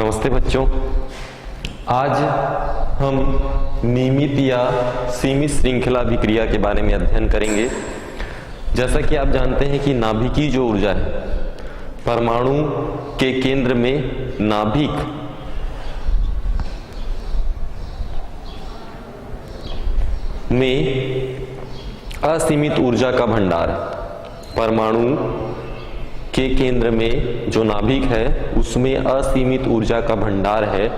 नमस्ते बच्चों। आज हम नियमित या सीमित श्रृंखला अभिक्रिया के बारे में अध्ययन करेंगे। जैसा कि आप जानते हैं कि नाभिकीय जो ऊर्जा है, परमाणु के केंद्र में नाभिक में असीमित ऊर्जा का भंडार है। परमाणु के केंद्र में जो नाभिक है उसमें असीमित ऊर्जा का भंडार है,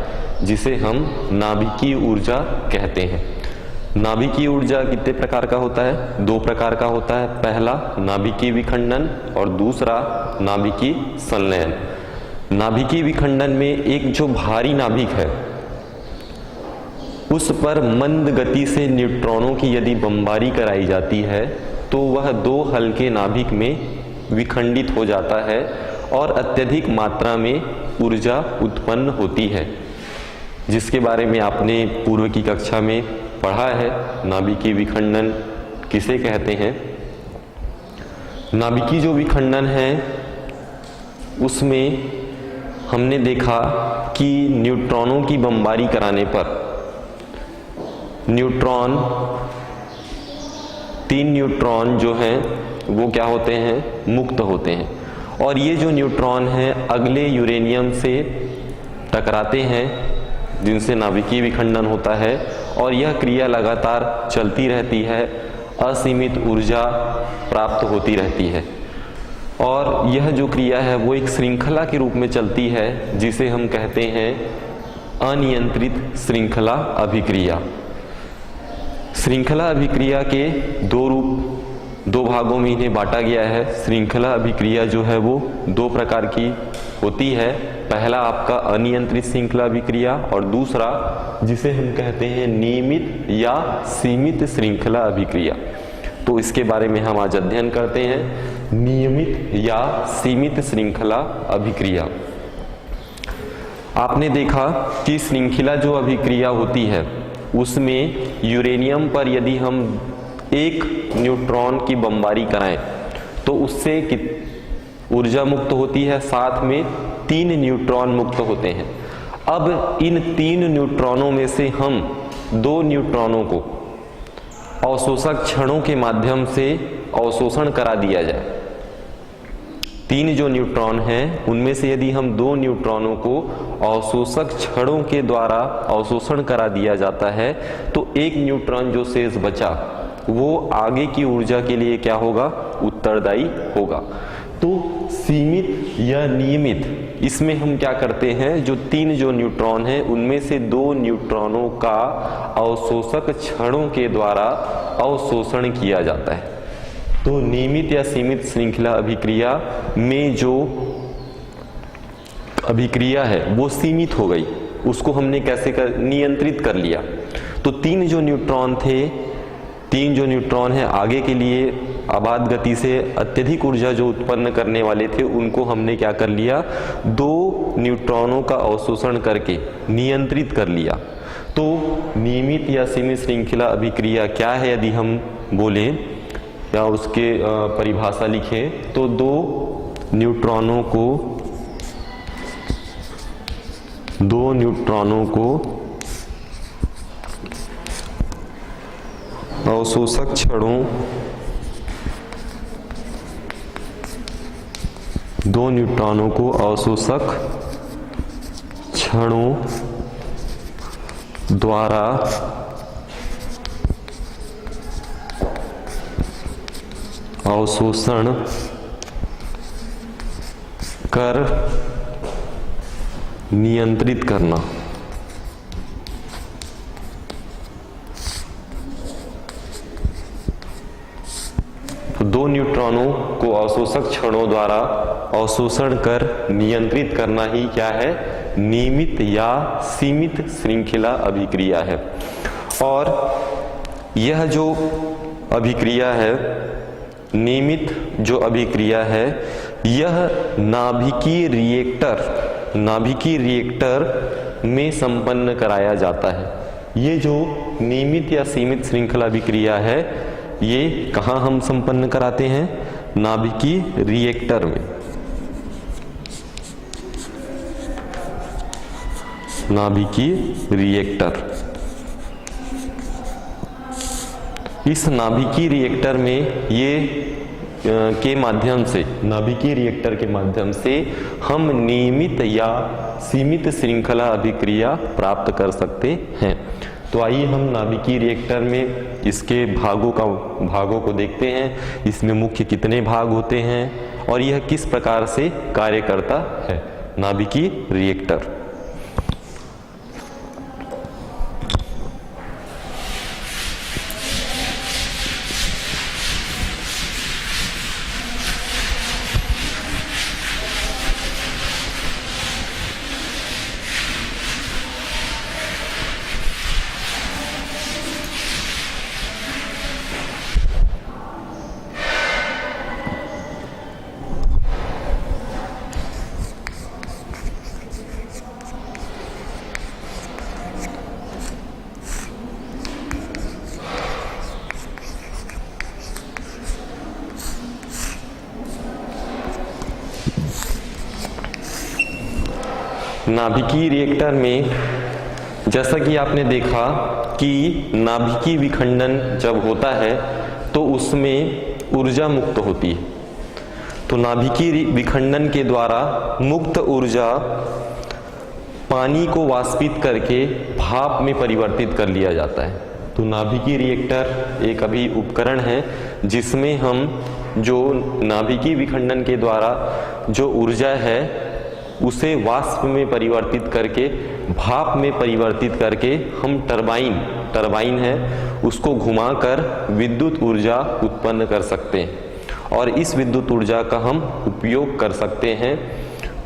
जिसे हम नाभिकीय ऊर्जा कहते हैं। नाभिकीय ऊर्जा कितने प्रकार का होता है? दो प्रकार का होता है। पहला नाभिकीय विखंडन और दूसरा नाभिकीय संलयन। नाभिकीय विखंडन में एक जो भारी नाभिक है उस पर मंद गति से न्यूट्रॉनों की यदि बमबारी कराई जाती है तो वह दो हल्के नाभिक में विखंडित हो जाता है और अत्यधिक मात्रा में ऊर्जा उत्पन्न होती है, जिसके बारे में आपने पूर्व की कक्षा में पढ़ा है। नाभिकीय विखंडन किसे कहते हैं? नाभिकीय जो विखंडन है उसमें हमने देखा कि न्यूट्रॉनों की बमबारी कराने पर तीन न्यूट्रॉन जो हैं वो क्या होते हैं? मुक्त होते हैं। और ये जो न्यूट्रॉन हैं अगले यूरेनियम से टकराते हैं, जिनसे नाभिकीय विखंडन होता है, और यह क्रिया लगातार चलती रहती है। असीमित ऊर्जा प्राप्त होती रहती है और यह जो क्रिया है वो एक श्रृंखला के रूप में चलती है, जिसे हम कहते हैं अनियंत्रित श्रृंखला अभिक्रिया। श्रृंखला अभिक्रिया के दो भागों में इन्हें बांटा गया है। श्रृंखला अभिक्रिया जो है वो दो प्रकार की होती है। पहला आपका अनियंत्रित श्रृंखला अभिक्रिया और दूसरा जिसे हम कहते हैं नियमित या सीमित श्रृंखला अभिक्रिया। तो इसके बारे में हम आज अध्ययन करते हैं, नियमित या सीमित श्रृंखला अभिक्रिया। आपने देखा कि श्रृंखला जो अभिक्रिया होती है उसमें यूरेनियम पर यदि हम एक न्यूट्रॉन की बमबारी कराएं तो उससे ऊर्जा मुक्त होती है, साथ में 3 न्यूट्रॉन मुक्त होते हैं। अब इन 3 न्यूट्रॉनों में से हम 2 न्यूट्रॉनों को अवशोषक क्षणों के माध्यम से अवशोषण करा दिया जाए। 3 जो न्यूट्रॉन हैं उनमें से यदि हम 2 न्यूट्रॉनों को अवशोषक क्षणों के द्वारा अवशोषण करा दिया जाता है तो एक न्यूट्रॉन जो शेष बचा वो आगे की ऊर्जा के लिए क्या होगा? उत्तरदायी होगा। तो सीमित या नियमित, इसमें हम क्या करते हैं, जो 3 जो न्यूट्रॉन हैं उनमें से 2 न्यूट्रॉनों का अवशोषक क्षणों के द्वारा अवशोषण किया जाता है। तो नियमित या सीमित श्रृंखला अभिक्रिया में जो अभिक्रिया है वो सीमित हो गई, उसको हमने कैसे नियंत्रित कर लिया। तो 3 जो न्यूट्रॉन हैं आगे के लिए आबाद गति से अत्यधिक ऊर्जा जो उत्पन्न करने वाले थे उनको हमने क्या कर लिया? 2 न्यूट्रॉनों का अवशोषण करके नियंत्रित कर लिया। तो नियमित या सीमित श्रृंखला अभिक्रिया क्या है यदि हम बोलें या उसके परिभाषा लिखें तो 2 न्यूट्रॉनों को अवशोषक क्षणों 2 न्यूट्रॉनों को अवशोषक क्षणों द्वारा अवशोषण कर नियंत्रित करना। तो 2 न्यूट्रॉनों को अवशोषक क्षणों द्वारा अवशोषण कर नियंत्रित करना ही क्या है? नियमित या सीमित श्रृंखला अभिक्रिया है। और यह जो अभिक्रिया है, नियमित जो अभिक्रिया है, यह नाभिकीय रिएक्टर में संपन्न कराया जाता है। ये जो नियमित या सीमित श्रृंखला अभिक्रिया है ये कहाँ हम संपन्न कराते हैं? नाभिकीय रिएक्टर में। नाभिकीय रिएक्टर। इस नाभिकीय रिएक्टर में के माध्यम से, नाभिकीय रिएक्टर के माध्यम से हम नियमित या सीमित श्रृंखला अभिक्रिया प्राप्त कर सकते हैं। तो आइए हम नाभिकीय रिएक्टर में इसके भागों को देखते हैं। इसमें मुख्य कितने भाग होते हैं और यह किस प्रकार से कार्य करता है नाभिकीय रिएक्टर। नाभिकीय रिएक्टर में जैसा कि आपने देखा कि नाभिकीय विखंडन जब होता है तो उसमें ऊर्जा मुक्त होती है। तो नाभिकीय विखंडन के द्वारा मुक्त ऊर्जा पानी को वाष्पित करके भाप में परिवर्तित कर लिया जाता है। तो नाभिकीय रिएक्टर एक अभी उपकरण है जिसमें हम जो नाभिकीय विखंडन के द्वारा जो ऊर्जा है उसे वाष्प में परिवर्तित करके, भाप में परिवर्तित करके हम टरबाइन है उसको घुमाकर विद्युत ऊर्जा उत्पन्न कर सकते हैं और इस विद्युत ऊर्जा का हम उपयोग कर सकते हैं।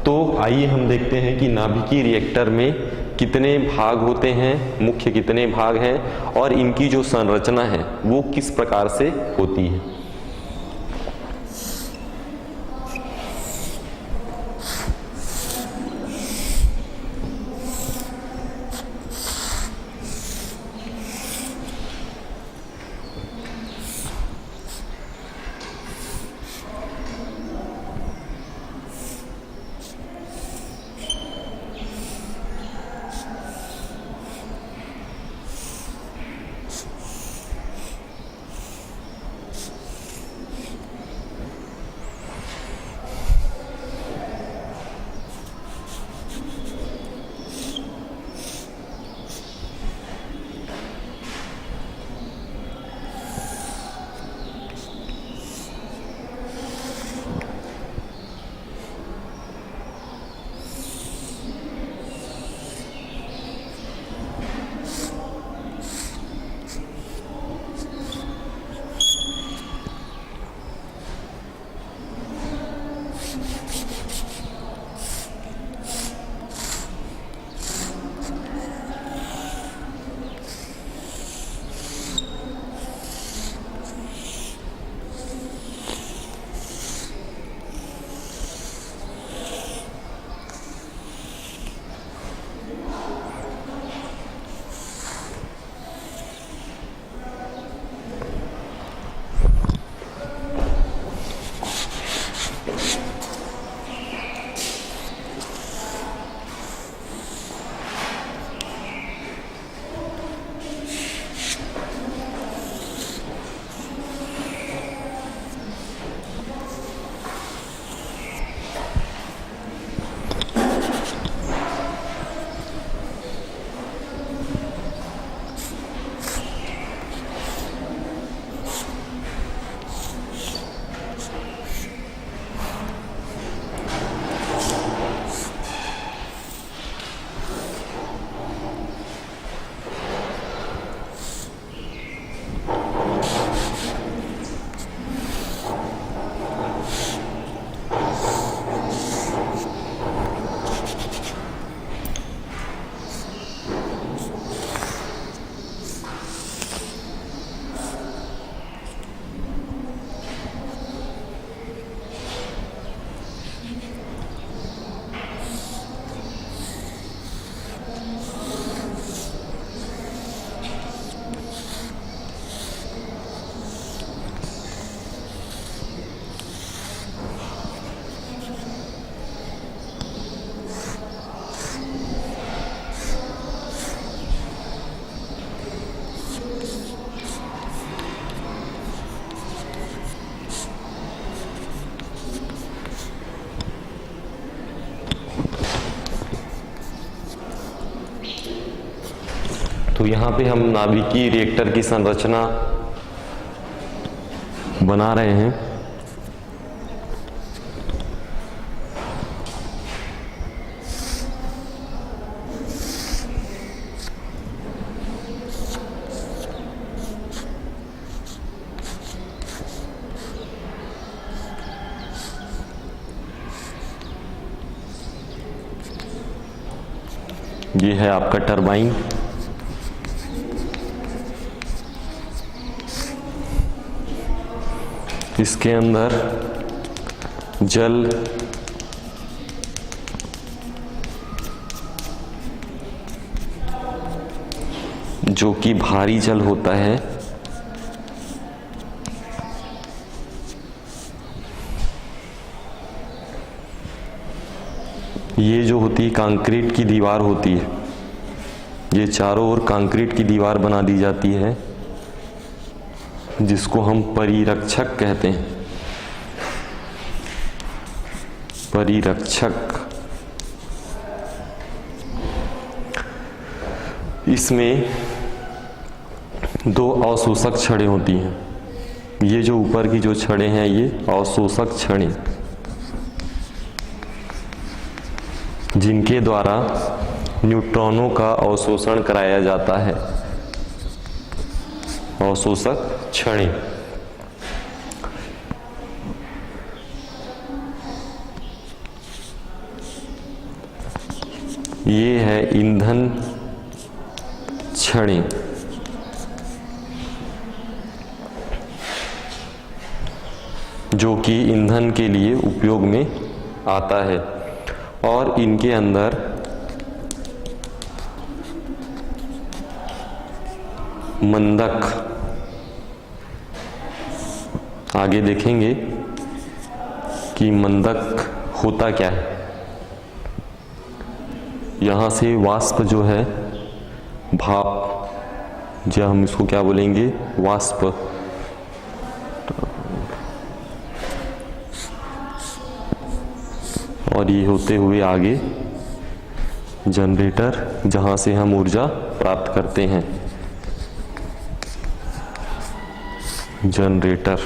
तो आइए हम देखते हैं कि नाभिकीय रिएक्टर में कितने भाग होते हैं, मुख्य कितने भाग हैं और इनकी जो संरचना है वो किस प्रकार से होती है। तो यहाँ पे हम नाभिकीय रिएक्टर की संरचना बना रहे हैं। ये है आपका टरबाइन। इसके अंदर जल जो कि भारी जल होता है, ये जो होती है कंक्रीट की दीवार होती है, ये चारों ओर कंक्रीट की दीवार बना दी जाती है जिसको हम परिरक्षक कहते हैं। परिरक्षक। इसमें दो अवशोषक छड़ें होती हैं। ये जो ऊपर की जो छड़ें हैं ये अवशोषक छड़ें, जिनके द्वारा न्यूट्रॉनों का अवशोषण कराया जाता है। अवशोषक छड़ें। ये है ईंधन छड़ें। जो कि ईंधन के लिए उपयोग में आता है और इनके अंदर मंदक, आगे देखेंगे कि मंदक होता क्या है। यहाँ से वाष्प जो है, भाप, जो हम इसको क्या बोलेंगे, वाष्प, और ये होते हुए आगे जनरेटर, जहाँ से हम ऊर्जा प्राप्त करते हैं। जनरेटर।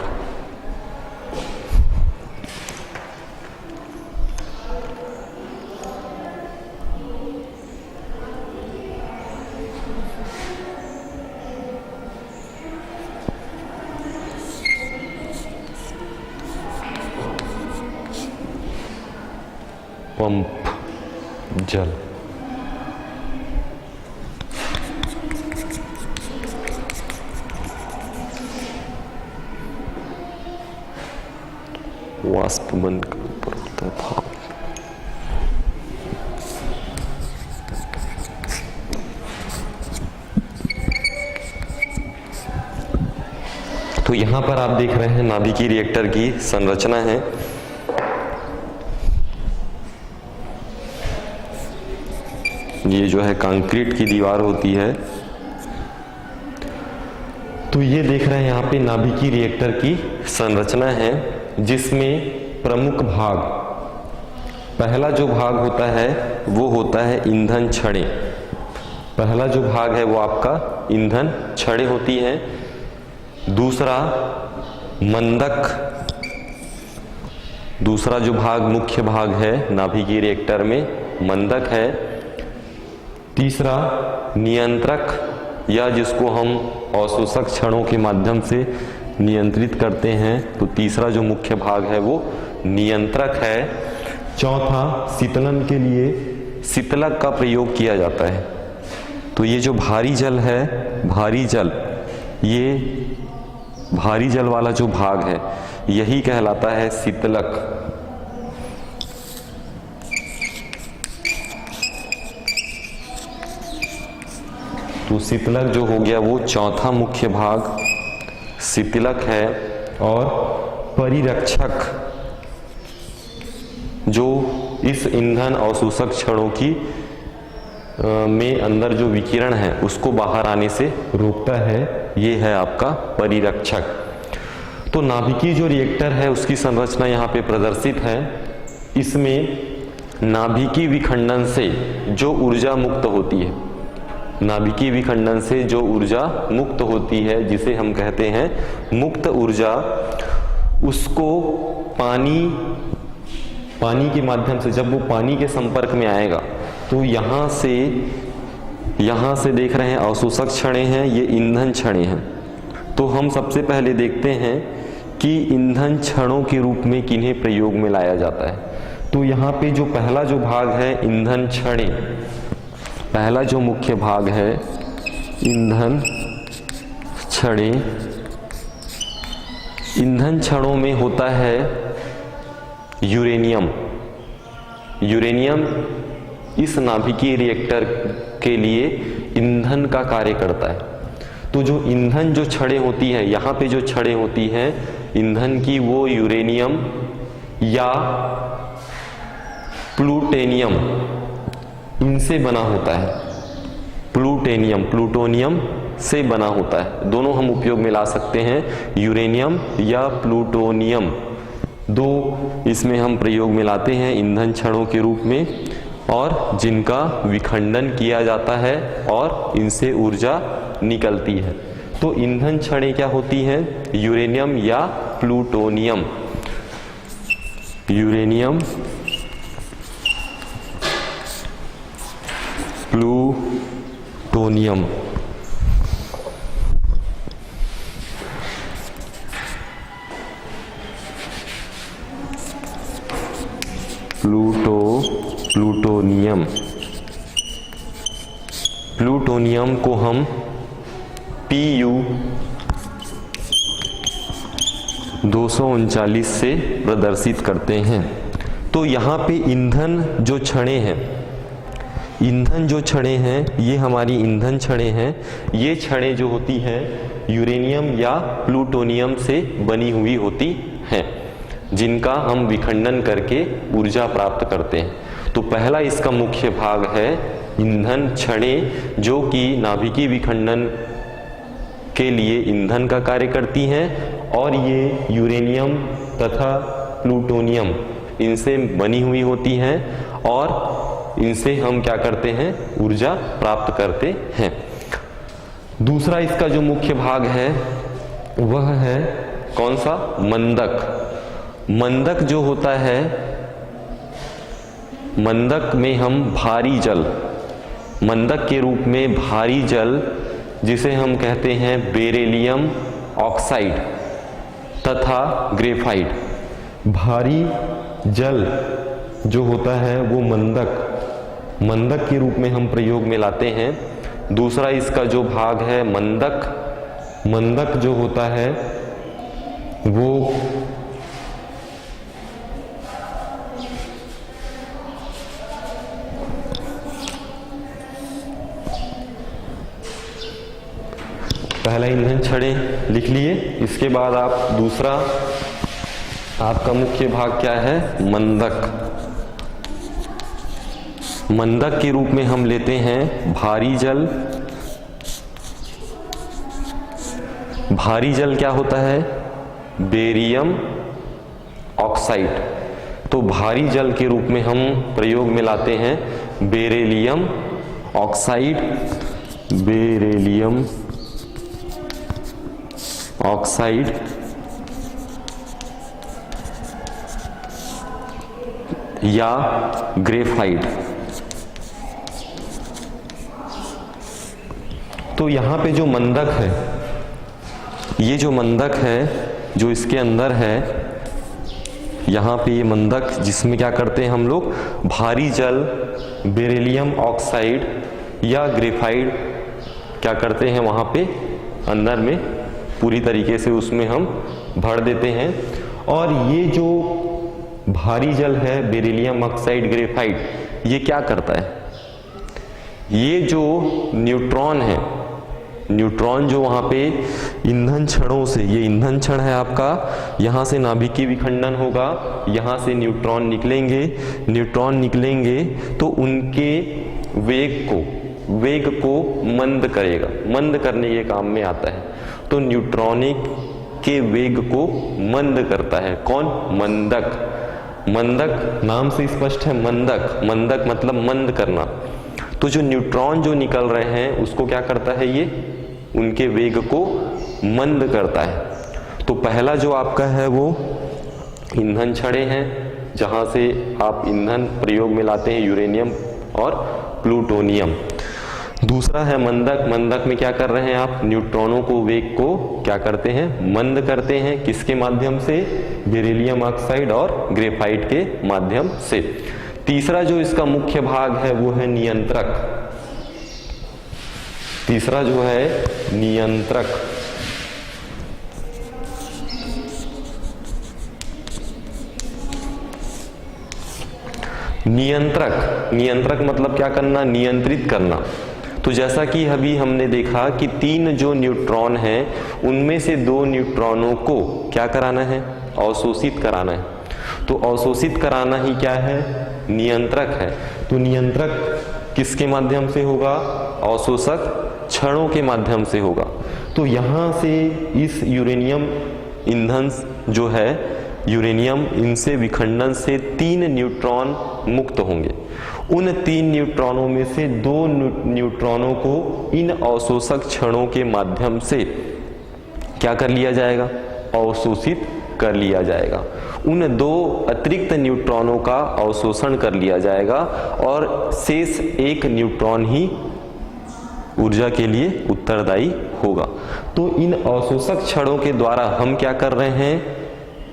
पंप, जल। वाष्प बनकर ऊपर होता है भाप। तो यहां पर आप देख रहे हैं नाभिकीय रिएक्टर की संरचना है। ये जो है कंक्रीट की दीवार होती है। तो ये देख रहे हैं यहाँ पे नाभिकीय रिएक्टर की संरचना है, जिसमें प्रमुख भाग, पहला जो भाग होता है वो होता है ईंधन छड़ें। पहला जो भाग है वो आपका ईंधन छड़ें होती हैं। दूसरा मंदक, दूसरा जो भाग, मुख्य भाग है नाभिकीय रिएक्टर में, मंदक है। तीसरा नियंत्रक, या जिसको हम अवशोषक छड़ों के माध्यम से नियंत्रित करते हैं, तो तीसरा जो मुख्य भाग है वो नियंत्रक है। चौथा, शीतलन के लिए शीतलक का प्रयोग किया जाता है। तो ये जो भारी जल है, भारी जल, ये भारी जल वाला जो भाग है यही कहलाता है शीतलक। तो शीतलक जो हो गया वो चौथा मुख्य भाग शीतलक है। और परिरक्षक, जो इस ईंधन अवशोषक छड़ों की में अंदर जो विकिरण है उसको बाहर आने से रोकता है, ये है आपका परिरक्षक। तो नाभिकीय जो रिएक्टर है उसकी संरचना यहाँ पे प्रदर्शित है। इसमें नाभिकीय विखंडन से जो ऊर्जा मुक्त होती है, नाभिकीय विखंडन से जो ऊर्जा मुक्त होती है, जिसे हम कहते हैं मुक्त ऊर्जा, उसको पानी के माध्यम से, जब वो पानी के संपर्क में आएगा तो यहाँ से देख रहे हैं अवशोषक क्षणें हैं, ये ईंधन क्षणें हैं। तो हम सबसे पहले देखते हैं कि ईंधन क्षणों के रूप में किन्हें प्रयोग में लाया जाता है। तो यहाँ पे जो पहला जो भाग है ईंधन क्षणें, पहला जो मुख्य भाग है ईंधन क्षणें, ईंधन क्षणों में होता है यूरेनियम। यूरेनियम इस नाभिकीय रिएक्टर के लिए ईंधन का कार्य करता है। तो जो ईंधन जो छड़ें होती है, यहाँ पे जो छड़ें होती हैं ईंधन की, वो यूरेनियम या प्लूटोनियम इनसे बना होता है। प्लूटोनियम से बना होता है। दोनों हम उपयोग में ला सकते हैं, यूरेनियम या प्लूटोनियम, दो इसमें हम प्रयोग में लाते हैं ईंधन छड़ों के रूप में, और जिनका विखंडन किया जाता है और इनसे ऊर्जा निकलती है। तो ईंधन छड़ें क्या होती हैं? यूरेनियम या प्लूटोनियम। Uranium, plutonium. प्लूटोनियम को हम Pu 239 से प्रदर्शित करते हैं। तो यहाँ पे ईंधन जो छड़ें हैं, ये हमारी ईंधन छड़ें हैं। ये छड़ें जो होती हैं यूरेनियम या प्लूटोनियम से बनी हुई होती हैं, जिनका हम विखंडन करके ऊर्जा प्राप्त करते हैं। तो पहला इसका मुख्य भाग है ईंधन छड़ें, जो कि नाभिकीय विखंडन के लिए ईंधन का कार्य करती हैं, और ये यूरेनियम तथा प्लूटोनियम इनसे बनी हुई होती हैं, और इनसे हम क्या करते हैं? ऊर्जा प्राप्त करते हैं। दूसरा इसका जो मुख्य भाग है वह है कौन सा? मंदक। मंदक जो होता है, मंदक में हम भारी जल, मंदक के रूप में भारी जल, जिसे हम कहते हैं बेरिलियम ऑक्साइड तथा ग्रेफाइट, भारी जल जो होता है वो मंदक के रूप में हम प्रयोग में लाते हैं। दूसरा इसका जो भाग है मंदक जो होता है वो पहला ईंधन छड़ें लिख लिए। इसके बाद आप दूसरा, आपका मुख्य भाग क्या है? मंदक के रूप में हम लेते हैं भारी जल। भारी जल क्या होता है? Barium oxide. तो भारी जल के रूप में हम प्रयोग में लाते हैं बेरिलियम ऑक्साइड, बेरिलियम ऑक्साइड या ग्रेफाइट। तो यहाँ पे जो मंदक है, ये जो मंदक है जो इसके अंदर है, यहाँ पे ये मंदक जिसमें क्या करते हैं हम लोग? भारी जल बेरिलियम ऑक्साइड या ग्रेफाइट क्या करते हैं? वहाँ पे अंदर में पूरी तरीके से उसमें हम भर देते हैं। और ये जो भारी जल है बेरिलियम ऑक्साइड ग्रेफाइट, ये क्या करता है? ये जो न्यूट्रॉन है, न्यूट्रॉन जो वहाँ पे ईंधन छड़ों से, ये ईंधन छड़ है आपका, यहाँ से नाभिकीय विखंडन होगा, यहाँ से न्यूट्रॉन निकलेंगे तो उनके वेग को मंद करेगा, मंद करने के काम में आता है। तो न्यूट्रॉनिक के वेग को मंद करता है कौन? मंदक। नाम से स्पष्ट है मंदक मतलब मंद करना। तो जो न्यूट्रॉन जो निकल रहे हैं उसको क्या करता है, ये उनके वेग को मंद करता है। तो पहला जो आपका है वो ईंधन छड़ें हैं, जहां से आप ईंधन प्रयोग में लाते हैं यूरेनियम और प्लूटोनियम। दूसरा है मंदक। मंदक में क्या कर रहे हैं आप, न्यूट्रॉनों को वेग को क्या करते हैं, मंद करते हैं। किसके माध्यम से, बेरिलियम ऑक्साइड और ग्रेफाइट के माध्यम से। तीसरा जो इसका मुख्य भाग है वो है नियंत्रक। तीसरा जो है नियंत्रक। नियंत्रक मतलब क्या करना, नियंत्रित करना। तो जैसा कि अभी हमने देखा कि 3 जो न्यूट्रॉन हैं उनमें से 2 न्यूट्रॉनों को क्या कराना है, अवशोषित कराना है। तो अवशोषित कराना ही क्या है, नियंत्रक है। तो नियंत्रक किसके माध्यम से होगा, अवशोषक क्षणों के माध्यम से होगा। तो यहां से इस यूरेनियम ईंधन जो है यूरेनियम, इनसे विखंडन से 3 न्यूट्रॉन मुक्त होंगे। उन 3 न्यूट्रॉनों में से 2 न्यूट्रॉनों को इन अवशोषक क्षणों के माध्यम से क्या कर लिया जाएगा, अवशोषित कर लिया जाएगा। उन 2 अतिरिक्त न्यूट्रॉनों का अवशोषण कर लिया जाएगा और शेष 1 न्यूट्रॉन ही ऊर्जा के लिए उत्तरदायी होगा। तो इन अवशोषक क्षणों के द्वारा हम क्या कर रहे हैं,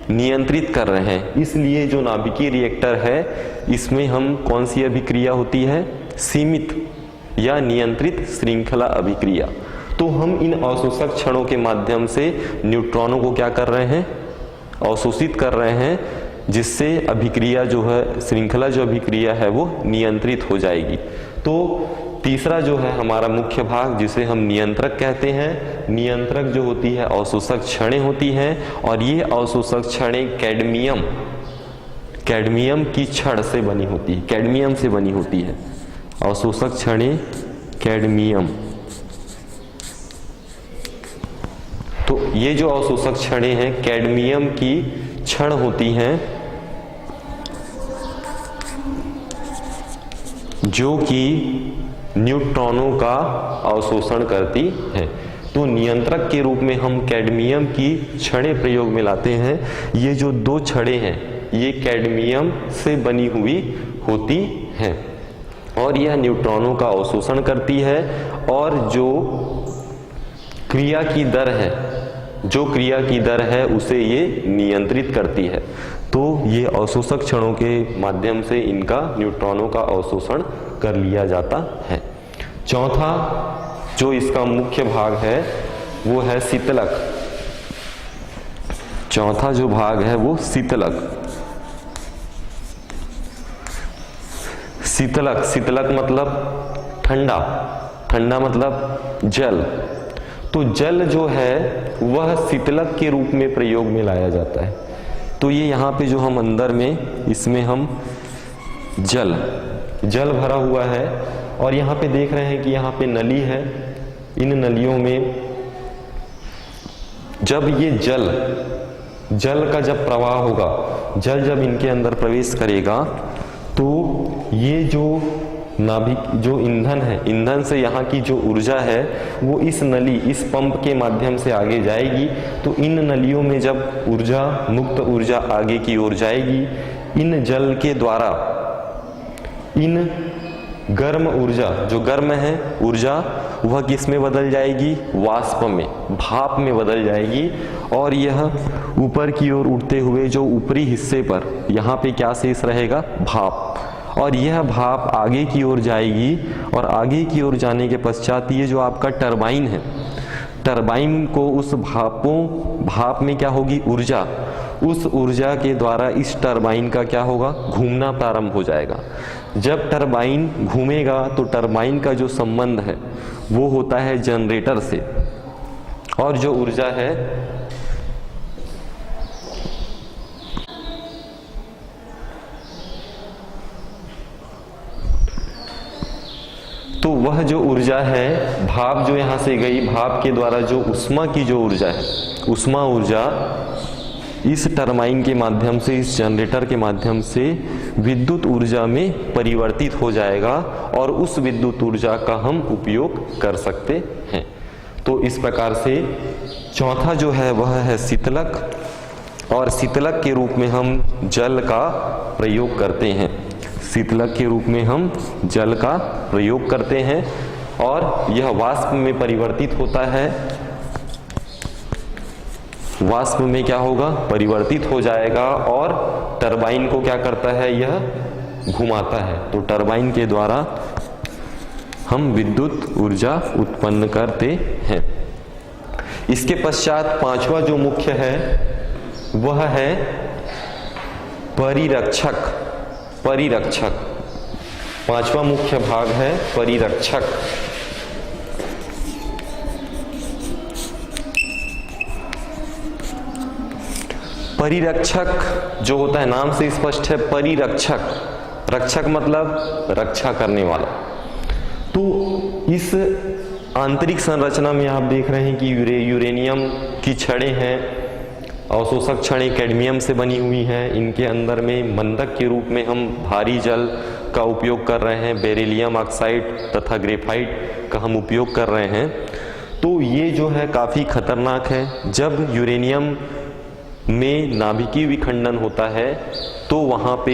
नियंत्रित कर रहे हैं। इसलिए जो नाभिकीय रिएक्टर है इसमें हम कौन सी अभिक्रिया होती है, सीमित या नियंत्रित श्रृंखला अभिक्रिया। तो हम इन अवशोषक क्षणों के माध्यम से न्यूट्रॉनों को क्या कर रहे हैं, अवशोषित कर रहे हैं, जिससे अभिक्रिया जो है, श्रृंखला जो अभिक्रिया है वो नियंत्रित हो जाएगी। तो तीसरा जो है हमारा मुख्य भाग जिसे हम नियंत्रक कहते हैं, नियंत्रक जो होती है अवशोषक क्षणें होती हैं और ये अवशोषक क्षणें कैडमियम की छड़ से बनी होती है, कैडमियम से बनी होती है। अवशोषक क्षणें कैडमियम। तो ये जो अवशोषक क्षणें हैं कैडमियम की छड़ होती हैं, जो कि न्यूट्रॉनों का अवशोषण करती है। तो नियंत्रक के रूप में हम कैडमियम की छड़ें प्रयोग में लाते हैं। ये जो 2 छड़ें हैं ये कैडमियम से बनी हुई होती हैं और यह न्यूट्रॉनों का अवशोषण करती है और जो क्रिया की दर है उसे ये नियंत्रित करती है। तो ये अवशोषक क्षणों के माध्यम से इनका न्यूट्रॉनों का अवशोषण कर लिया जाता है। चौथा जो इसका मुख्य भाग है वो है शीतलक। चौथा जो भाग है वो शीतलक। शीतलक मतलब ठंडा मतलब जल। तो जल जो है वह शीतलक के रूप में प्रयोग में लाया जाता है। तो ये यहाँ पे जो हम अंदर में इसमें हम जल भरा हुआ है और यहाँ पे देख रहे हैं कि यहाँ पे नली है। इन नलियों में जब ये जल का जब प्रवाह होगा, जल जब इनके अंदर प्रवेश करेगा तो ये जो नाभिक जो ईंधन है, ईंधन से यहाँ की जो ऊर्जा है वो इस नली, इस पंप के माध्यम से आगे जाएगी। तो इन नलियों में जब ऊर्जा, मुक्त ऊर्जा आगे की ओर जाएगी, इन जल के द्वारा इन गर्म ऊर्जा, जो गर्म है ऊर्जा, वह किस में बदल जाएगी, वाष्प में, भाप में बदल जाएगी। और यह ऊपर की ओर उठते हुए जो ऊपरी हिस्से पर यहाँ पे क्या शेष रहेगा, भाप। और यह भाप आगे की ओर जाएगी और आगे की ओर जाने के पश्चात ये जो आपका टरबाइन है, टरबाइन को उस भाप में क्या होगी, ऊर्जा। उस ऊर्जा के द्वारा इस टरबाइन का क्या होगा, घूमना प्रारंभ हो जाएगा। जब टरबाइन घूमेगा तो टरबाइन का जो संबंध है वो होता है जनरेटर से, और जो ऊर्जा है तो वह जो ऊर्जा है, भाप जो यहाँ से गई, भाप के द्वारा जो उष्मा की जो ऊर्जा है, उष्मा ऊर्जा इस टरबाइन के माध्यम से, इस जनरेटर के माध्यम से विद्युत ऊर्जा में परिवर्तित हो जाएगा और उस विद्युत ऊर्जा का हम उपयोग कर सकते हैं। तो इस प्रकार से चौथा जो है वह है शीतलक, और शीतलक के रूप में हम जल का प्रयोग करते हैं। शीतलक के रूप में हम जल का प्रयोग करते हैं और यह वाष्प में परिवर्तित होता है। वाष्प में क्या होगा, परिवर्तित हो जाएगा और टरबाइन को क्या करता है, यह घुमाता है। तो टरबाइन के द्वारा हम विद्युत ऊर्जा उत्पन्न करते हैं। इसके पश्चात पांचवा जो मुख्य है वह है परिरक्षक। परिरक्षक पांचवा मुख्य भाग है परिरक्षक। परिरक्षक जो होता है, नाम से स्पष्ट है परिरक्षक। रक्षक मतलब रक्षा करने वाला। तो इस आंतरिक संरचना में आप देख रहे हैं कि यूरेनियम की छड़ें हैं, अवशोषक छड़ें कैडमियम से बनी हुई हैं। इनके अंदर में मंदक के रूप में हम भारी जल का उपयोग कर रहे हैं, बेरिलियम ऑक्साइड तथा ग्रेफाइट का हम उपयोग कर रहे हैं। तो ये जो है काफ़ी खतरनाक है। जब यूरेनियम में नाभिकीय विखंडन होता है तो वहाँ पे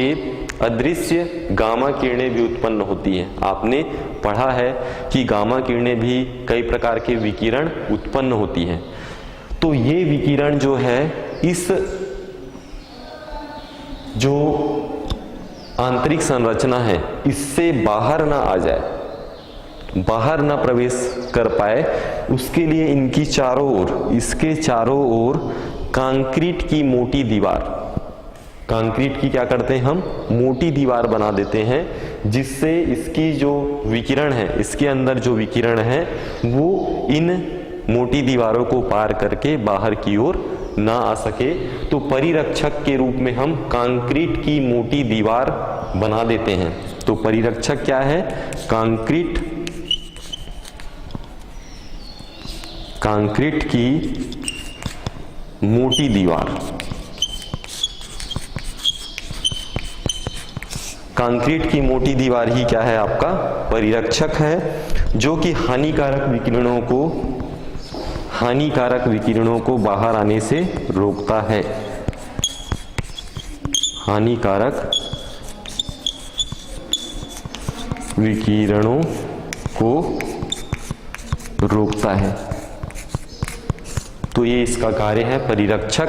अदृश्य गामा किरणें भी उत्पन्न होती हैं। आपने पढ़ा है कि गामा किरणें भी कई प्रकार के विकिरण उत्पन्न होती हैं। तो ये विकिरण जो है इस जो आंतरिक संरचना है इससे बाहर ना आ जाए, बाहर ना प्रवेश कर पाए, उसके लिए इनकी चारों ओर, इसके चारों ओर कंक्रीट की मोटी दीवार, कंक्रीट की क्या करते हैं हम, मोटी दीवार बना देते हैं, जिससे इसकी जो विकिरण है, इसके अंदर जो विकिरण है वो इन मोटी दीवारों को पार करके बाहर की ओर ना आ सके। तो परिरक्षक के रूप में हम कंक्रीट की मोटी दीवार बना देते हैं। तो परिरक्षक क्या है, कंक्रीट की मोटी दीवार। कंक्रीट की मोटी दीवार ही क्या है, आपका परिरक्षक है, जो कि हानिकारक विकिरणों को बाहर आने से रोकता है। हानिकारक विकिरणों को रोकता है। तो ये इसका कार्य है परिरक्षक,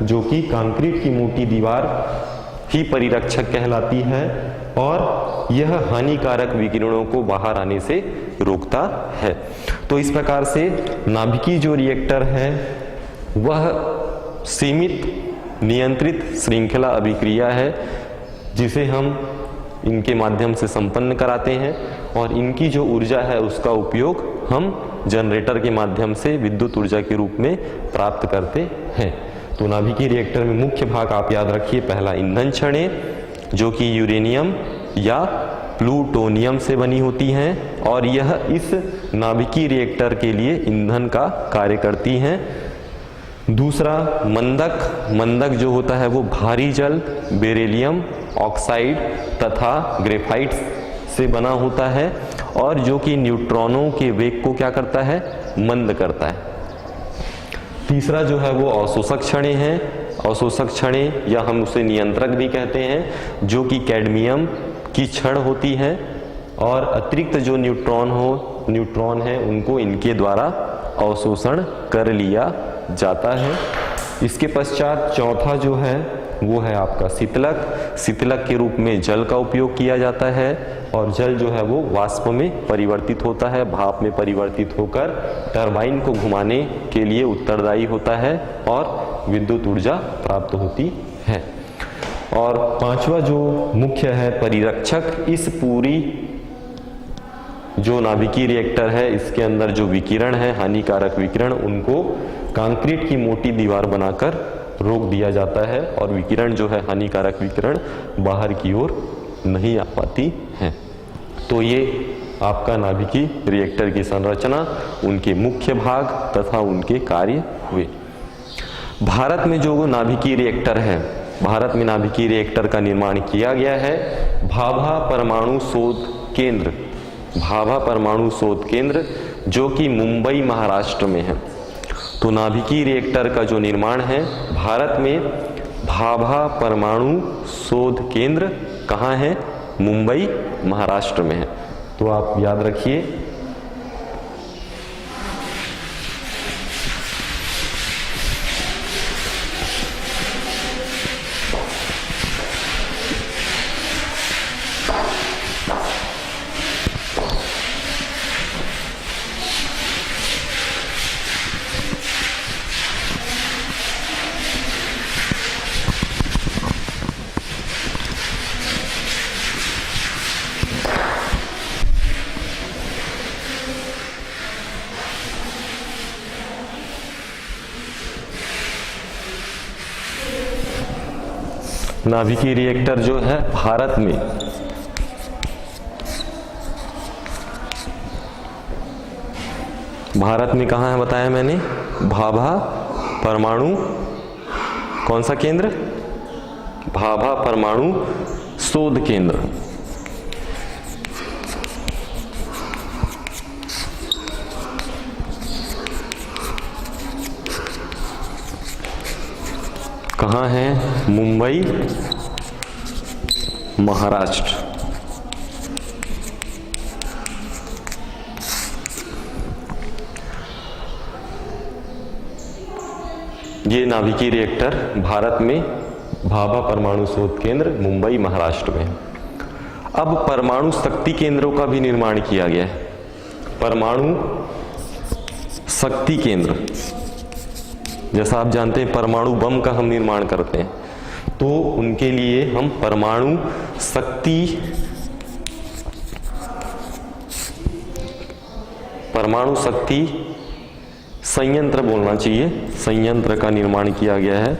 जो कि कंक्रीट की मोटी दीवार ही परिरक्षक कहलाती है और यह हानिकारक विकिरणों को बाहर आने से रोकता है। तो इस प्रकार से नाभिकीय जो रिएक्टर है वह सीमित नियंत्रित श्रृंखला अभिक्रिया है, जिसे हम इनके माध्यम से संपन्न कराते हैं और इनकी जो ऊर्जा है उसका उपयोग हम जनरेटर के माध्यम से विद्युत ऊर्जा के रूप में प्राप्त करते हैं। तो नाभिकीय रिएक्टर में मुख्य भाग आप याद रखिए, पहला ईंधन छड़ें जो कि यूरेनियम या प्लूटोनियम से बनी होती हैं और यह इस नाभिकीय रिएक्टर के लिए ईंधन का कार्य करती हैं। दूसरा मंदक जो होता है वो भारी जल बेरिलियम ऑक्साइड तथा ग्रेफाइट से बना होता है और जो कि न्यूट्रॉनों के वेग को क्या करता है, मंद करता है। तीसरा जो है वो अवशोषक छड़ें हैं। अवशोषक छड़ें या हम उसे नियंत्रक भी कहते हैं, जो कि कैडमियम की छड़ होती है और अतिरिक्त जो न्यूट्रॉन है उनको इनके द्वारा अवशोषण कर लिया जाता है। इसके पश्चात चौथा जो है वो है आपका शीतलक के रूप में जल का उपयोग किया जाता है और जल जो है वो वाष्प में परिवर्तित होता है, भाप में परिवर्तित होकर टरबाइन को घुमाने के लिए उत्तरदायी होता है और विद्युत ऊर्जा प्राप्त होती है। और पांचवा जो मुख्य है परिरक्षक, इस पूरी जो नाभिकीय रिएक्टर है इसके अंदर जो विकिरण है, हानिकारक विकिरण, उनको कंक्रीट की मोटी दीवार बनाकर रोक दिया जाता है और विकिरण जो है, हानिकारक विकिरण बाहर की ओर नहीं आ पाती है। तो ये आपका नाभिकीय रिएक्टर की संरचना, उनके मुख्य भाग तथा उनके कार्य हुए। भारत में जो नाभिकीय रिएक्टर है, भारत में नाभिकीय रिएक्टर का निर्माण किया गया है भाभा परमाणु शोध केंद्र, भाभा परमाणु शोध केंद्र जो कि मुंबई महाराष्ट्र में है। तो नाभिकीय रिएक्टर का जो निर्माण है भारत में भाभा परमाणु शोध केंद्र कहाँ है? मुंबई महाराष्ट्र में है। तो आप याद रखिए। नाभिकीय रिएक्टर जो है भारत में कहाँ है बताया मैंने? भाभा परमाणु कौन सा केंद्र? भाभा परमाणु शोध केंद्र। कहाँ है? मुंबई महाराष्ट्र। ये नाभिकीय रिएक्टर भारत में भाभा परमाणु शोध केंद्र मुंबई महाराष्ट्र में। अब परमाणु शक्ति केंद्रों का भी निर्माण किया गया है। परमाणु शक्ति केंद्र, जैसा आप जानते हैं परमाणु बम का हम निर्माण करते हैं, तो उनके लिए हम परमाणु शक्ति संयंत्र बोलना चाहिए, संयंत्र का निर्माण किया गया है,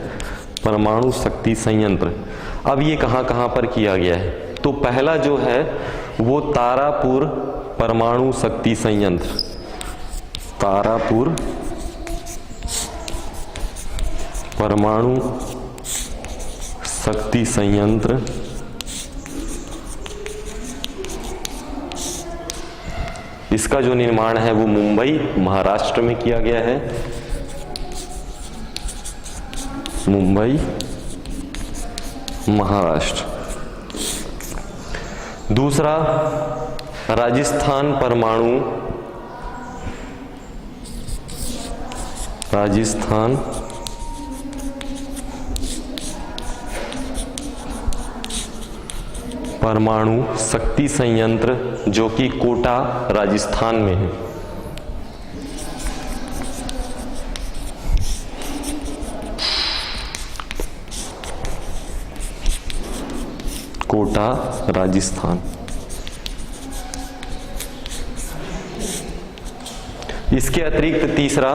परमाणु शक्ति संयंत्र। अब ये कहाँ कहाँ पर किया गया है? तो पहला जो है वो तारापुर परमाणु शक्ति संयंत्र, तारापुर परमाणु शक्ति संयंत्र इसका जो निर्माण है वो मुंबई महाराष्ट्र में किया गया है, मुंबई महाराष्ट्र। दूसरा राजस्थान परमाणु शक्ति संयंत्र जो कि कोटा राजस्थान में है। कोटा राजस्थान। इसके अतिरिक्त तीसरा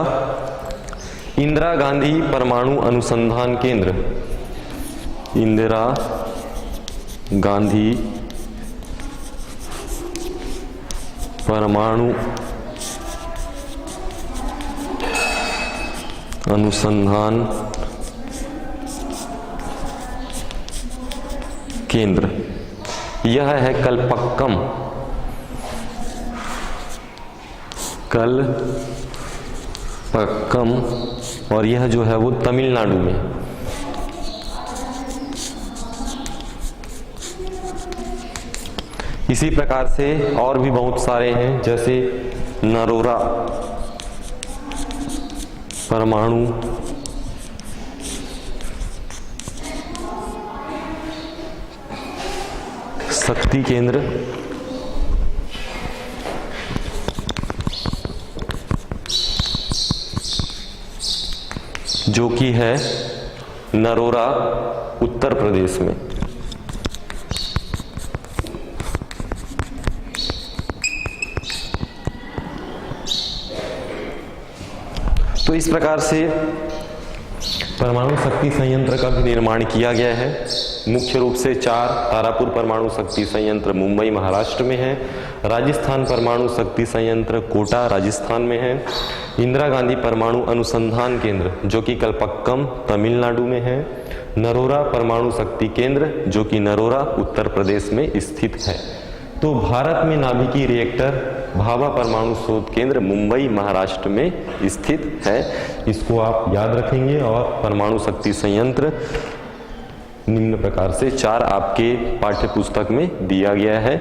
इंदिरा गांधी परमाणु अनुसंधान केंद्र, इंदिरा गांधी परमाणु अनुसंधान केंद्र, यह है कलपक्कम, और यह जो है वो तमिलनाडु में। इसी प्रकार से और भी बहुत सारे हैं, जैसे नरोरा परमाणु शक्ति केंद्र, जो कि है नरोरा उत्तर प्रदेश में। तो इस प्रकार से परमाणु शक्ति संयंत्र का भी निर्माण किया गया है। मुख्य रूप से 4 तारापुर परमाणु शक्ति संयंत्र मुंबई महाराष्ट्र में है, राजस्थान परमाणु शक्ति संयंत्र कोटा राजस्थान में है, इंदिरा गांधी परमाणु अनुसंधान केंद्र जो कि कलपक्कम तमिलनाडु में है, नरोरा परमाणु शक्ति केंद्र जो कि नरोरा उत्तर प्रदेश में स्थित है। तो भारत में नाभिकीय रिएक्टर भाभा परमाणु शोध केंद्र मुंबई महाराष्ट्र में स्थित है। इसको आप याद रखेंगे। और परमाणु शक्ति संयंत्र निम्न प्रकार से 4 आपके पाठ्य पुस्तक में दिया गया है।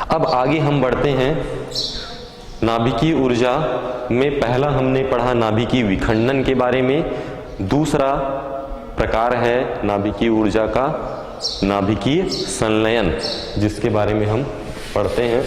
अब आगे हम बढ़ते हैं। नाभिकीय ऊर्जा में पहला हमने पढ़ा नाभिकीय विखंडन के बारे में। दूसरा प्रकार है नाभिकीय ऊर्जा का नाभिकीय संलयन, जिसके बारे में हम पढ़ते हैं।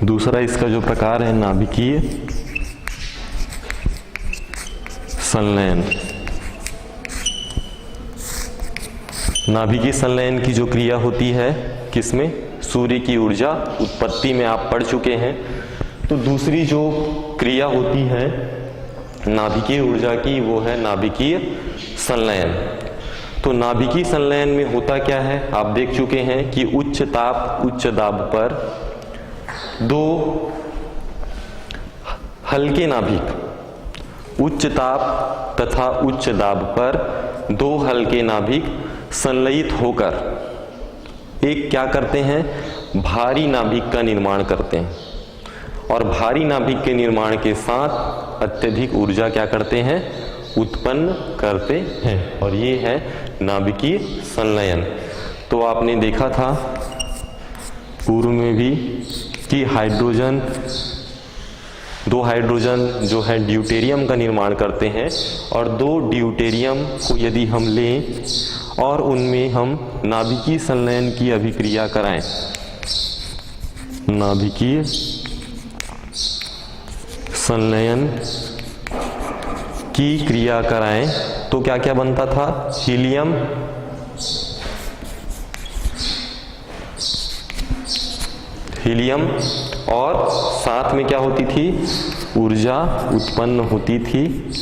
दूसरा इसका जो प्रकार है नाभिकीय संलयन। नाभिकीय संलयन की जो क्रिया होती है किसमें? सूर्य की ऊर्जा उत्पत्ति में आप पढ़ चुके हैं। तो दूसरी जो क्रिया होती है नाभिकीय ऊर्जा की वो है नाभिकीय संलयन। तो नाभिकीय संलयन में होता क्या है आप देख चुके हैं कि उच्च ताप उच्च दाब पर 2 हल्के नाभिक, उच्च ताप तथा उच्च दाब पर 2 हल्के नाभिक संलयित होकर एक क्या करते हैं? भारी नाभिक का निर्माण करते हैं। और भारी नाभिक के निर्माण के साथ अत्यधिक ऊर्जा क्या करते हैं? उत्पन्न करते हैं। और ये है नाभिकीय संलयन। तो आपने देखा था पूर्व में भी कि हाइड्रोजन 2 हाइड्रोजन जो है ड्यूटेरियम का निर्माण करते हैं। और 2 ड्यूटेरियम को यदि हम लें और उनमें हम नाभिकीय संलयन की अभिक्रिया कराएं, नाभिकीय संलयन की क्रिया कराएं, तो क्या क्या बनता था? हीलियम और साथ में क्या होती थी? ऊर्जा उत्पन्न होती थी।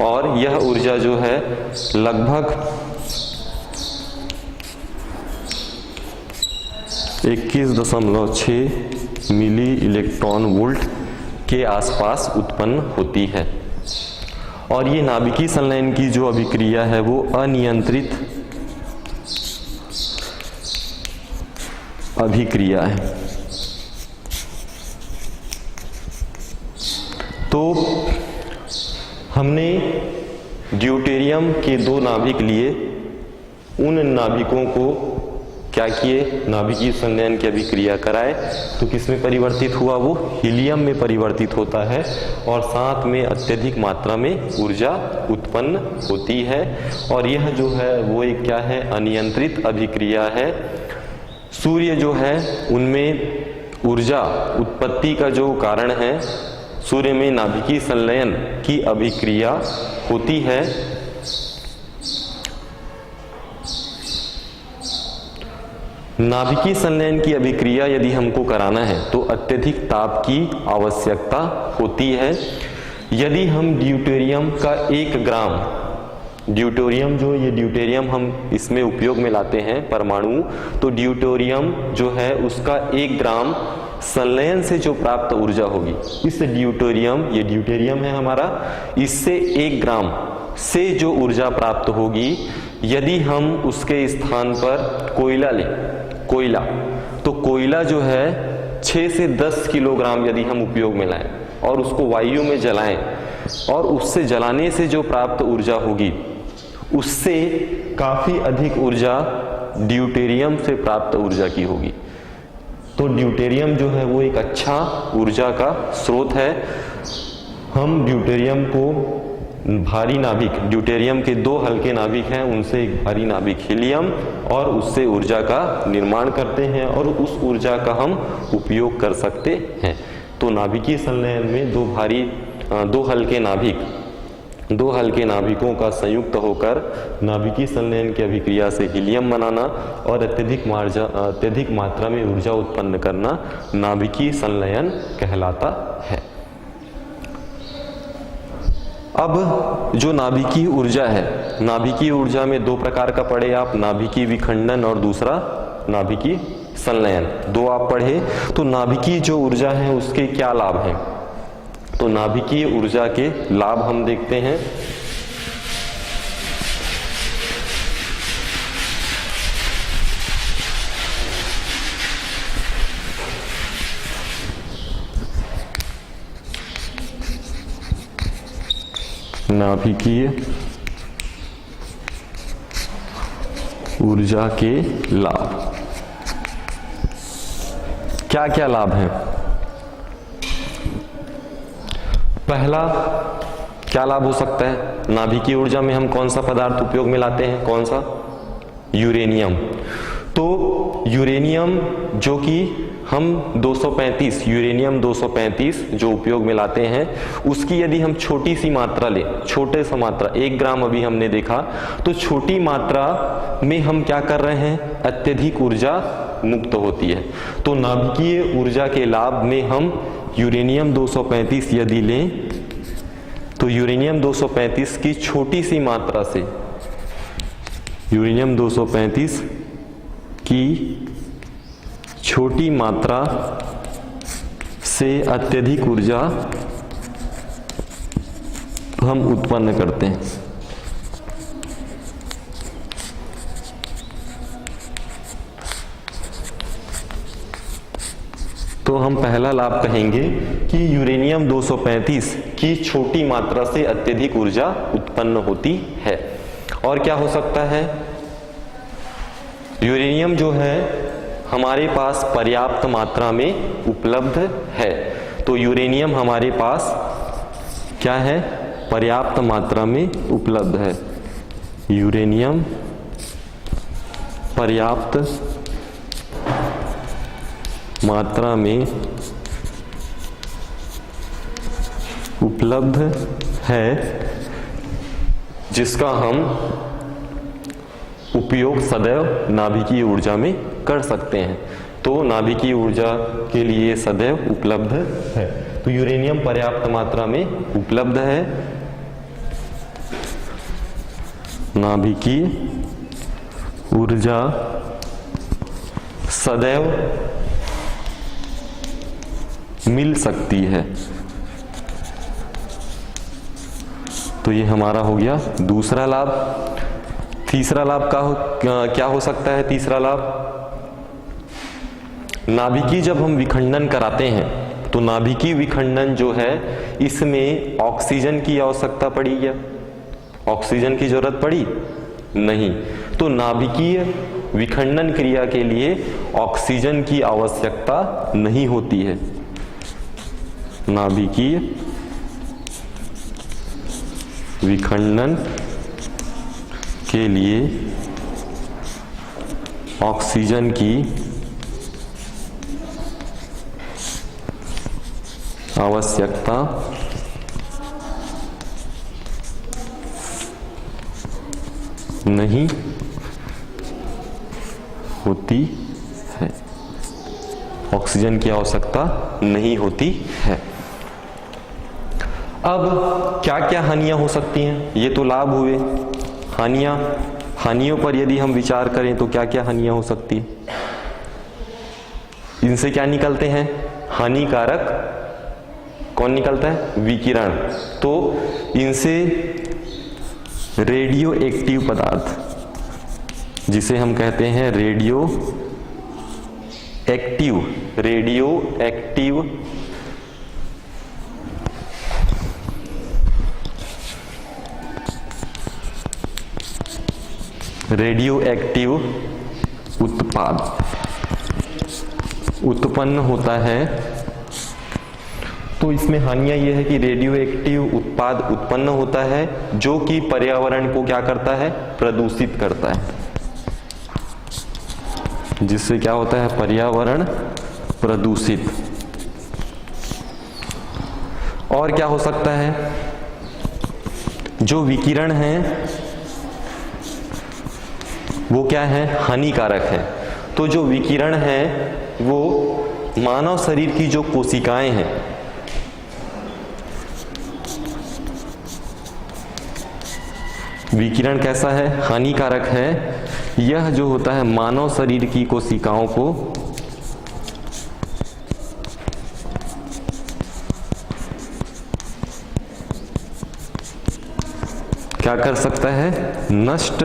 और यह ऊर्जा जो है लगभग 21.6 मिली इलेक्ट्रॉन वोल्ट के आसपास उत्पन्न होती है। और ये नाभिकीय संलयन की जो अभिक्रिया है वो अनियंत्रित अभिक्रिया है। तो हमने ड्यूटेरियम के 2 नाभिक लिए, उन नाभिकों को क्या किए? नाभिकीय संलयन की अभिक्रिया कराए। तो किसमें परिवर्तित हुआ? वो हीलियम में परिवर्तित होता है और साथ में अत्यधिक मात्रा में ऊर्जा उत्पन्न होती है। और यह जो है वो एक क्या है? अनियंत्रित अभिक्रिया है। सूर्य जो है उनमें ऊर्जा उत्पत्ति का जो कारण है, सूर्य में नाभिकीय संलयन की अभिक्रिया होती है। नाभिकीय संलयन की अभिक्रिया यदि हमको कराना है तो अत्यधिक ताप की आवश्यकता होती है। यदि हम ड्यूटेरियम का 1 ग्राम, ड्यूटेरियम जो ये ड्यूटेरियम हम इसमें उपयोग में लाते हैं परमाणु, तो ड्यूटेरियम जो है उसका 1 ग्राम संलयन से जो प्राप्त ऊर्जा होगी, इस ड्यूटेरियम, ये ड्यूटेरियम है हमारा, इससे 1 ग्राम से जो ऊर्जा प्राप्त होगी, यदि हम उसके स्थान पर कोयला लें, कोयला, तो कोयला जो है 6 से 10 किलोग्राम यदि हम उपयोग में लाएं और उसको वायु में जलाएं और उससे जलाने से जो प्राप्त ऊर्जा होगी उससे काफी अधिक ऊर्जा ड्यूटेरियम से प्राप्त ऊर्जा की होगी। तो ड्यूटेरियम जो है वो एक अच्छा ऊर्जा का स्रोत है। हम ड्यूटेरियम को भारी नाभिक, ड्यूटेरियम के 2 हल्के नाभिक हैं, उनसे एक भारी नाभिक हीलियम और उससे ऊर्जा का निर्माण करते हैं और उस ऊर्जा का हम उपयोग कर सकते हैं। तो नाभिकीय संलयन में 2 हल्के नाभिकों का संयुक्त होकर नाभिकीय संलयन की अभिक्रिया से हीलियम बनाना और अत्यधिक मात्रा में ऊर्जा उत्पन्न करना नाभिकीय संलयन कहलाता है। अब जो नाभिकीय ऊर्जा है, नाभिकीय ऊर्जा में 2 प्रकार का पढ़े आप, नाभिकीय विखंडन और दूसरा नाभिकीय संलयन, 2 आप पढ़े। तो नाभिकीय जो ऊर्जा है उसके क्या लाभ हैं? तो नाभिकीय ऊर्जा के लाभ हम देखते हैं। नाभिकीय ऊर्जा के लाभ, क्या क्या लाभ हैं? पहला क्या लाभ हो सकता है? नाभिकीय ऊर्जा में हम कौन सा पदार्थ उपयोग में लाते हैं? कौन सा? यूरेनियम। तो यूरेनियम जो कि हम 235 यूरेनियम 235 जो उपयोग में लाते हैं, उसकी यदि हम छोटी सी मात्रा लें, छोटे सा मात्रा 1 ग्राम अभी हमने देखा, तो छोटी मात्रा में हम क्या कर रहे हैं? अत्यधिक ऊर्जा मुक्त होती है। तो नाभिकीय ऊर्जा के लाभ में हम यूरेनियम 235 यदि लें तो यूरेनियम 235 की छोटी सी मात्रा से, यूरेनियम 235 की छोटी मात्रा से अत्यधिक ऊर्जा हम उत्पन्न करते हैं। तो हम पहला लाभ कहेंगे कि यूरेनियम 235 की छोटी मात्रा से अत्यधिक ऊर्जा उत्पन्न होती है। और क्या हो सकता है? यूरेनियम जो है हमारे पास पर्याप्त मात्रा में उपलब्ध है। तो यूरेनियम हमारे पास क्या है? पर्याप्त मात्रा में उपलब्ध है। यूरेनियम पर्याप्त मात्रा में उपलब्ध है, जिसका हम उपयोग सदैव नाभिकीय ऊर्जा में कर सकते हैं। तो नाभिकीय ऊर्जा के लिए सदैव उपलब्ध है। तो यूरेनियम पर्याप्त मात्रा में उपलब्ध है। नाभिकीय ऊर्जा सदैव मिल सकती है। तो ये हमारा हो गया दूसरा लाभ। तीसरा लाभ क्या हो सकता है? तीसरा लाभ, नाभिकीय जब हम विखंडन कराते हैं तो नाभिकीय विखंडन जो है इसमें ऑक्सीजन की आवश्यकता पड़ी क्या? ऑक्सीजन की जरूरत पड़ी? नहीं। तो नाभिकीय विखंडन क्रिया के लिए ऑक्सीजन की आवश्यकता नहीं होती है। नाभिकीय विखंडन के लिए ऑक्सीजन की आवश्यकता नहीं होती है। ऑक्सीजन की आवश्यकता नहीं होती है। अब क्या क्या हानियां हो सकती हैं? ये तो लाभ हुए। हानियों पर यदि हम विचार करें तो क्या क्या हानियां हो सकती है? इनसे क्या निकलते हैं? हानिकारक कौन निकलता है? विकिरण। तो इनसे रेडियो एक्टिव पदार्थ, जिसे हम कहते हैं रेडियो एक्टिव उत्पाद उत्पन्न होता है। तो इसमें हानियां ये है कि रेडियो एक्टिव उत्पाद उत्पन्न होता है जो कि पर्यावरण को क्या करता है, प्रदूषित करता है, जिससे क्या होता है, पर्यावरण प्रदूषित। और क्या हो सकता है, जो विकिरण है वो क्या है, हानिकारक है। तो जो विकिरण है वो मानव शरीर की जो कोशिकाएं हैं, विकिरण कैसा है, हानिकारक है। यह जो होता है मानव शरीर की कोशिकाओं को क्या कर सकता है, नष्ट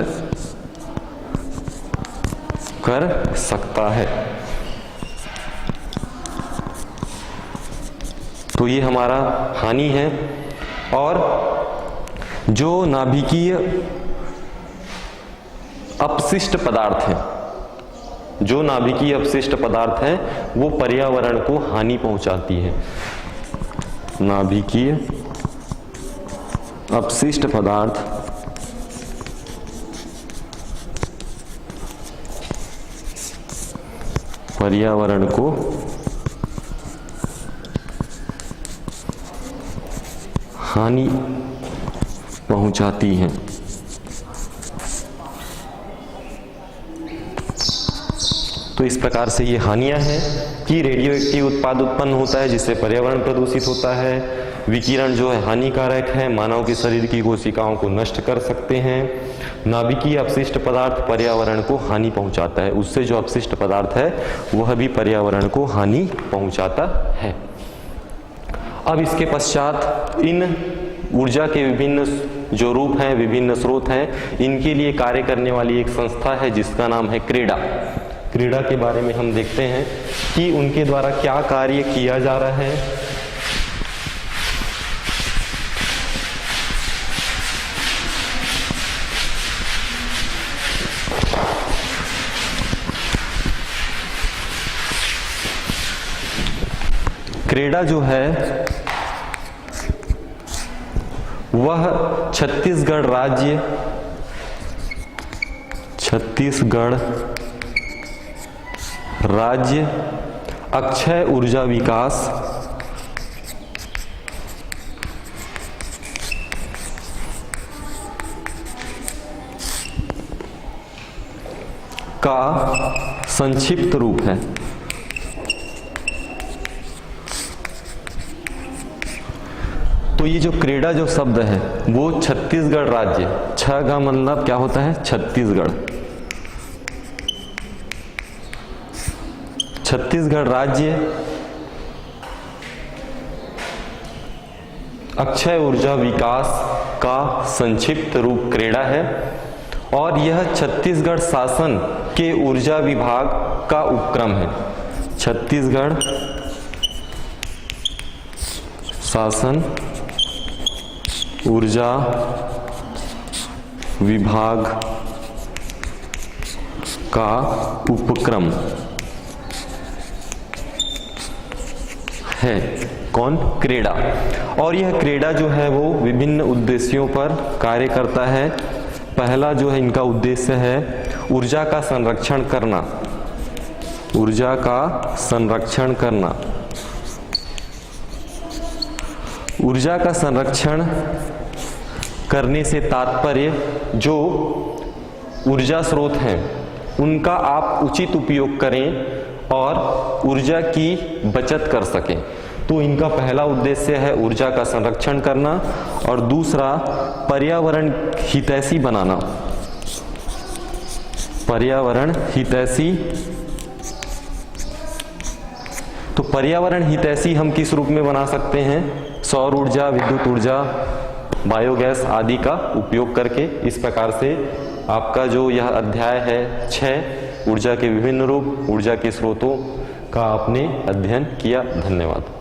कर सकता है। तो ये हमारा हानि है। और जो नाभिकीय अपशिष्ट पदार्थ है, जो नाभिकीय अपशिष्ट पदार्थ है वो पर्यावरण को हानि पहुंचाती है। नाभिकीय अपशिष्ट पदार्थ पर्यावरण को हानि पहुंचाती हैं। तो इस प्रकार से ये हानियां हैं कि रेडियो एक्टिव उत्पाद उत्पन्न होता है जिससे पर्यावरण प्रदूषित होता है। विकिरण जो है हानिकारक है, मानव के शरीर की कोशिकाओं को नष्ट कर सकते हैं। नाभिकीय अपशिष्ट पदार्थ पर्यावरण को हानि पहुंचाता है, उससे जो अपशिष्ट पदार्थ है वह भी पर्यावरण को हानि पहुंचाता है। अब इसके पश्चात इन ऊर्जा के विभिन्न जो रूप हैं, विभिन्न स्रोत हैं, इनके लिए कार्य करने वाली एक संस्था है जिसका नाम है क्रेडा। क्रेडा के बारे में हम देखते हैं कि उनके द्वारा क्या कार्य किया जा रहा है। क्रेडा जो है वह छत्तीसगढ़ राज्य अक्षय ऊर्जा विकास का संक्षिप्त रूप है। तो ये जो क्रेडा जो शब्द है वो छत्तीसगढ़ राज्य, छ का मतलब क्या होता है, छत्तीसगढ़, छत्तीसगढ़ राज्य अक्षय ऊर्जा विकास का संक्षिप्त रूप क्रेडा है। और यह छत्तीसगढ़ शासन के ऊर्जा विभाग का उपक्रम है। छत्तीसगढ़ शासन ऊर्जा विभाग का उपक्रम है। कौन, क्रेडा। और यह क्रेडा जो है वो विभिन्न उद्देश्यों पर कार्य करता है। पहला जो है इनका उद्देश्य है ऊर्जा का संरक्षण करना, ऊर्जा का संरक्षण करना। ऊर्जा का संरक्षण करने से तात्पर्य जो ऊर्जा स्रोत हैं उनका आप उचित उपयोग करें और ऊर्जा की बचत कर सकें। तो इनका पहला उद्देश्य है ऊर्जा का संरक्षण करना और दूसरा पर्यावरण हितैषी बनाना। पर्यावरण हितैषी, तो पर्यावरण हितैषी हम किस रूप में बना सकते हैं, सौर ऊर्जा, विद्युत ऊर्जा, बायोगैस आदि का उपयोग करके। इस प्रकार से आपका जो यह अध्याय है 6 ऊर्जा के विभिन्न रूप, ऊर्जा के स्रोतों का आपने अध्ययन किया। धन्यवाद।